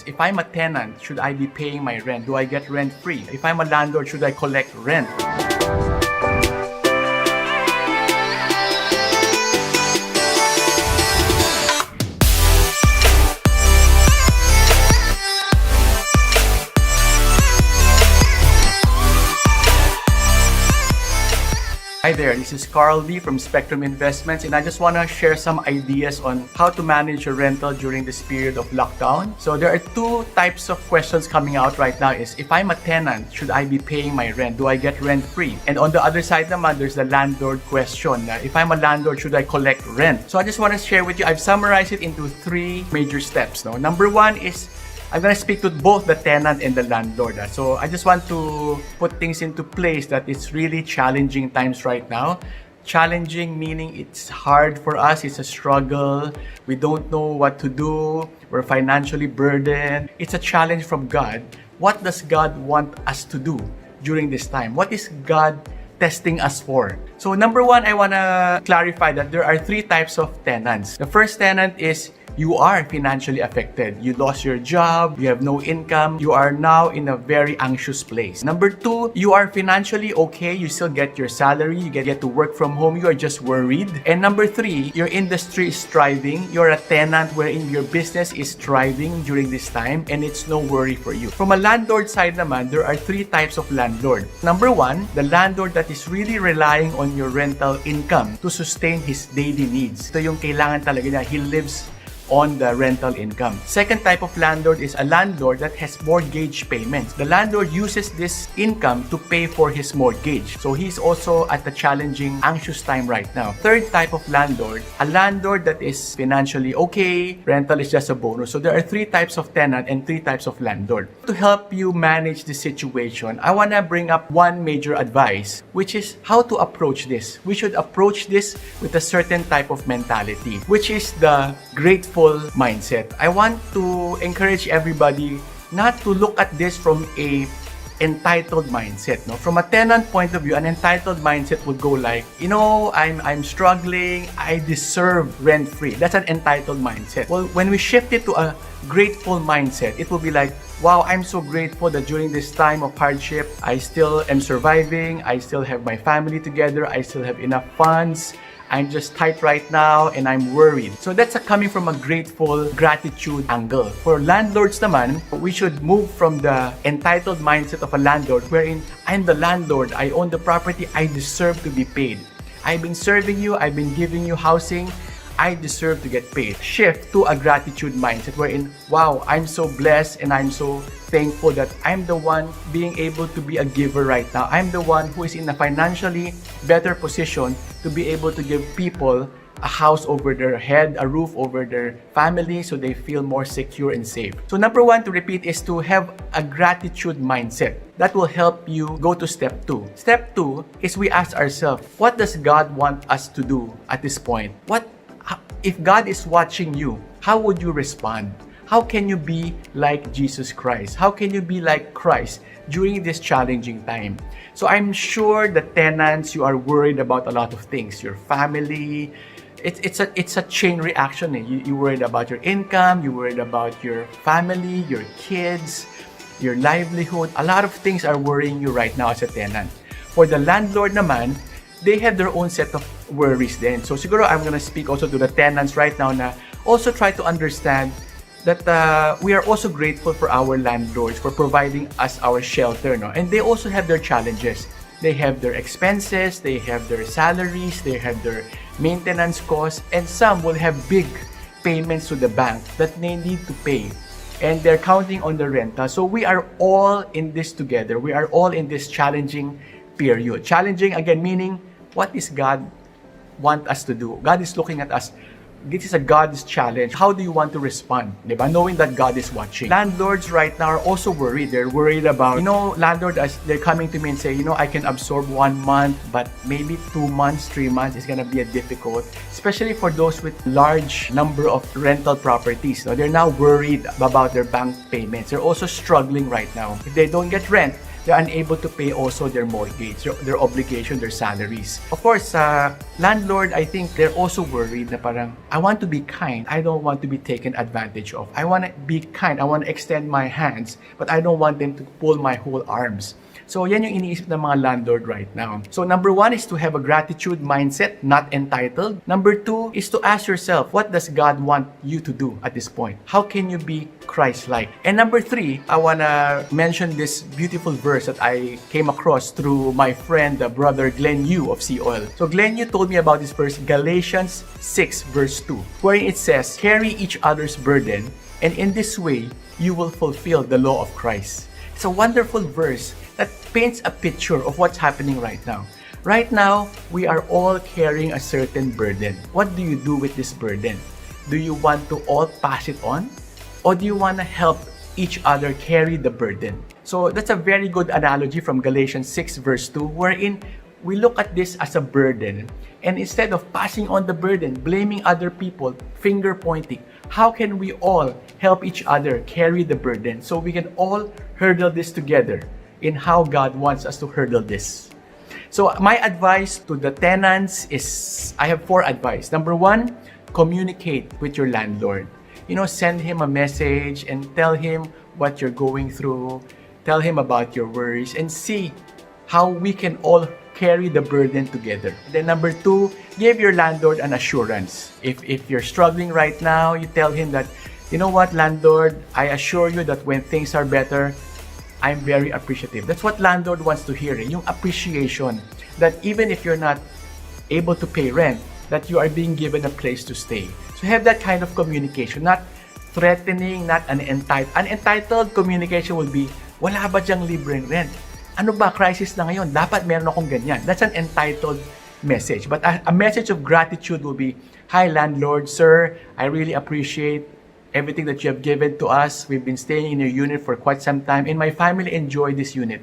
if I'm a tenant, should I be paying my rent? Do I get rent free? If I'm a landlord, should I collect rent? Hi there, this is Carl Lee from Spectrum Investments, and I just want to share some ideas on how to manage your rental during this period of lockdown. So there are two types of questions coming out right now is, if I'm a tenant, should I be paying my rent? Do I get rent free? And on the other side naman, there's the landlord question. If I'm a landlord, should I collect rent? So I just want to share with you, I've summarized it into three major steps. No? Number one is, I'm going to speak to both the tenant and the landlord. So I just want to put things into place that it's really challenging times right now. Challenging meaning it's hard for us, it's a struggle, we don't know what to do, we're financially burdened. It's a challenge from God. What does God want us to do during this time? What is God testing us for? So number one, I want to clarify that there are three types of tenants. The first tenant is you are financially affected. You lost your job, you have no income, you are now in a very anxious place. Number two, you are financially okay, you still get your salary, you get to work from home, you are just worried. And number three, your industry is thriving, you're a tenant wherein your business is thriving during this time and it's no worry for you. From a landlord side naman, there are three types of landlord. Number one, the landlord that is really relying on your rental income to sustain his daily needs. Ito yung kailangan talaga niya. He lives on the rental income. Second type of landlord is a landlord that has mortgage payments. The landlord uses this income to pay for his mortgage. So he's also at a challenging, anxious time right now. Third type of landlord, a landlord that is financially okay, rental is just a bonus. So there are three types of tenant and three types of landlord. To help you manage this situation, I want to bring up one major advice, which is how to approach this. We should approach this with a certain type of mentality, which is the grateful mindset. I want to encourage everybody not to look at this from a entitled mindset. No? From a tenant point of view, an entitled mindset would go like, you know, I'm struggling, I deserve rent free. That's an entitled mindset. Well, when we shift it to a grateful mindset, it will be like, wow, I'm so grateful that during this time of hardship, I still am surviving, I still have my family together, I still have enough funds, I'm just tight right now and I'm worried. So that's coming from a grateful gratitude angle. For landlords naman, we should move from the entitled mindset of a landlord wherein I'm the landlord, I own the property, I deserve to be paid. I've been serving you, I've been giving you housing, I deserve to get paid. Shift to a gratitude mindset wherein, wow, I'm so blessed and I'm so thankful that I'm the one being able to be a giver right now. I'm the one who is in a financially better position to be able to give people a house over their head, a roof over their family so they feel more secure and safe. So number one to repeat is to have a gratitude mindset. That will help you go to step two. Step two is we ask ourselves, what does God want us to do at this point? If God is watching you, how would you respond? How can you be like Jesus Christ? How can you be like Christ during this challenging time? So I'm sure the tenants, you are worried about a lot of things. Your family, it's a chain reaction. You worried about your income, you worried about your family, your kids, your livelihood. A lot of things are worrying you right now as a tenant. For the landlord naman, they have their own set of worries then. So siguro I'm gonna speak also to the tenants right now na also try to understand that we are also grateful for our landlords for providing us our shelter. No? And they also have their challenges. They have their expenses, they have their salaries, they have their maintenance costs, and some will have big payments to the bank that they need to pay. And they're counting on the rental. So we are all in this together. We are all in this challenging period. Challenging again, meaning what is God want us to do? God is looking at us. This is a God's challenge. How do you want to respond? Diba? Knowing that God is watching. Landlords right now are also worried. They're worried about, landlord, as they're coming to me and say, I can absorb 1 month, but maybe 2 months, 3 months is gonna be a difficult, especially for those with large number of rental properties. They're now worried about their bank payments. They're also struggling right now. If they don't get rent, they're unable to pay also their mortgage, their obligation, their salaries. Of course, landlord, I think they're also worried na parang, I want to be kind. I don't want to be taken advantage of. I want to be kind. I want to extend my hands, but I don't want them to pull my whole arms. So yan yung iniisip ng mga landlord right now. So number 1 is to have a gratitude mindset, not entitled. Number 2 is to ask yourself, what does God want you to do at this point? How can you be Christ-like? And number 3, I want to mention this beautiful verse that I came across through my friend, brother Glenn Yu of Sea Oil. So Glenn Yu told me about this verse, Galatians 6 verse 2, wherein it says, carry each other's burden, and in this way, you will fulfill the law of Christ. It's a wonderful verse that paints a picture of what's happening right now. Right now, we are all carrying a certain burden. What do you do with this burden? Do you want to all pass it on? Or do you want to help each other carry the burden? So that's a very good analogy from Galatians 6 verse 2, wherein we look at this as a burden. And instead of passing on the burden, blaming other people, finger pointing, how can we all help each other carry the burden so we can all hurdle this together in how God wants us to hurdle this? So my advice to the tenants is, I have 4 advice. Number 1, communicate with your landlord. Send him a message and tell him what you're going through. Tell him about your worries and see how we can all carry the burden together. Then number 2, give your landlord an assurance. If you're struggling right now, you tell him that, you know what, landlord, I assure you that when things are better, I'm very appreciative. That's what landlord wants to hear, yung appreciation that even if you're not able to pay rent, that you are being given a place to stay. So have that kind of communication, not threatening, not an entitled. An entitled communication will be, wala ba diyang libreng rent? Ano ba, crisis na ngayon? Dapat meron akong ganyan. That's an entitled message. But a message of gratitude will be, hi landlord, sir, I really appreciate everything that you have given to us. We've been staying in your unit for quite some time, and my family enjoy this unit.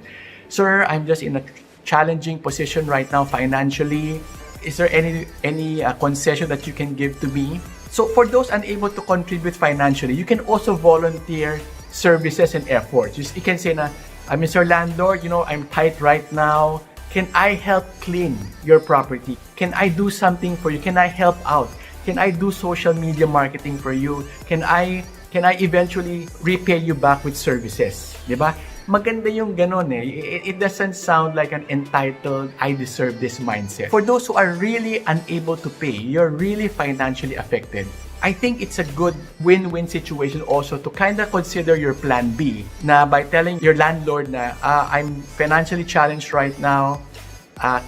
Sir, I'm just in a challenging position right now financially. Is there any concession that you can give to me? So for those unable to contribute financially, you can also volunteer services and efforts. You can say na, Mr. Landlord, I'm tight right now. Can I help clean your property? Can I do something for you? Can I help out? Can I do social media marketing for you? Can I eventually repay you back with services? Diba? Maganda yung ganon eh. It doesn't sound like an entitled, I deserve this mindset. For those who are really unable to pay, you're really financially affected, I think it's a good win-win situation also to kind of consider your plan B na by telling your landlord na, I'm financially challenged right now.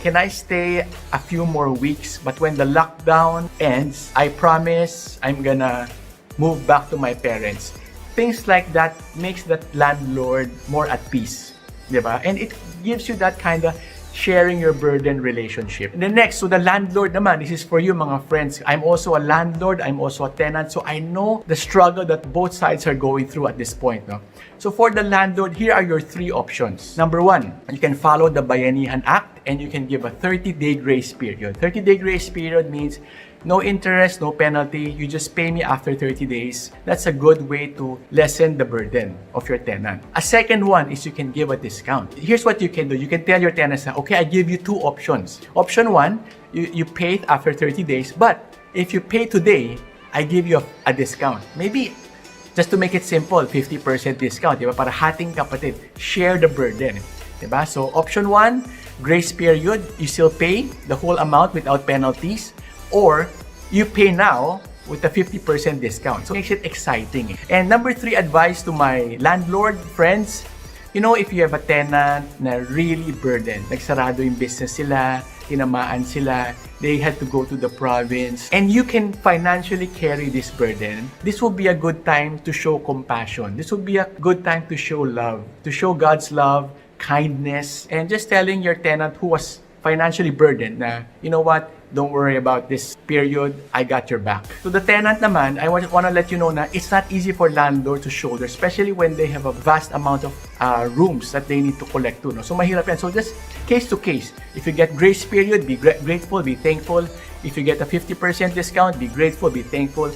Can I stay a few more weeks? But when the lockdown ends, I promise I'm gonna move back to my parents. Things like that makes that landlord more at peace, diba? And it gives you that kind of sharing your burden relationship. And the next, so the landlord naman, this is for you mga friends. I'm also a landlord, I'm also a tenant, so I know the struggle that both sides are going through at this point. No? So for the landlord, here are your 3 options. Number 1, you can follow the Bayanihan Act and you can give a 30-day grace period. 30-day grace period means no interest, no penalty. You just pay me after 30 days. That's a good way to lessen the burden of your tenant. A second one is you can give a discount. Here's what you can do. You can tell your tenants, okay, I give you 2 options. Option 1, you pay it after 30 days, but if you pay today, I give you a discount. Maybe, just to make it simple, 50% discount, diba? Para hating kapatid, share the burden. Diba? So option 1, grace period, you still pay the whole amount without penalties, or you pay now with a 50% discount. So it makes it exciting. And number 3 advice to my landlord friends, if you have a tenant na really burdened, nagsarado yung business sila, tinamaan sila, they had to go to the province, and you can financially carry this burden, this will be a good time to show compassion. This will be a good time to show love, to show God's love, kindness, and just telling your tenant who was financially burdened na, you know what, don't worry about this period, I got your back. So the tenant naman, I want to let you know na it's not easy for landlord to shoulder, especially when they have a vast amount of rooms that they need to collect to. No? So mahirap yan. So just case to case. If you get grace period, be grateful, be thankful. If you get a 50% discount, be grateful, be thankful.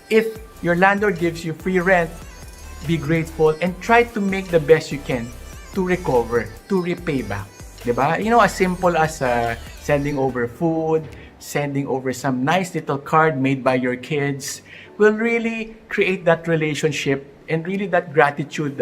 If your landlord gives you free rent, be grateful and try to make the best you can to recover, to repay back. Diba? You know, as simple as sending over food, sending over some nice little card made by your kids will really create that relationship and really that gratitude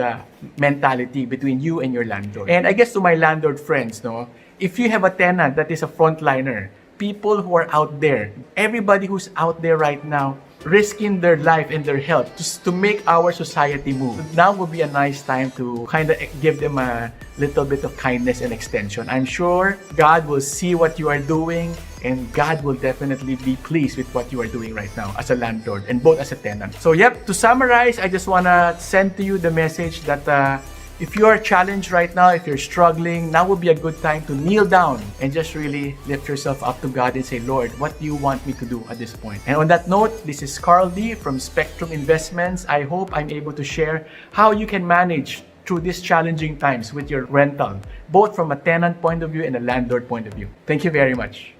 mentality between you and your landlord. And I guess to my landlord friends, no, if you have a tenant that is a frontliner, people who are out there, everybody who's out there right now, risking their life and their health just to make our society move. Now would be a nice time to kind of give them a little bit of kindness and extension. I'm sure God will see what you are doing and God will definitely be pleased with what you are doing right now as a landlord and both as a tenant. So yep, to summarize, I just want to send to you the message that if you are challenged right now, if you're struggling, now would be a good time to kneel down and just really lift yourself up to God and say, Lord, what do you want me to do at this point? And on that note, this is Carl D from Spectrum Investments. I hope I'm able to share how you can manage through these challenging times with your rental, both from a tenant point of view and a landlord point of view. Thank you very much.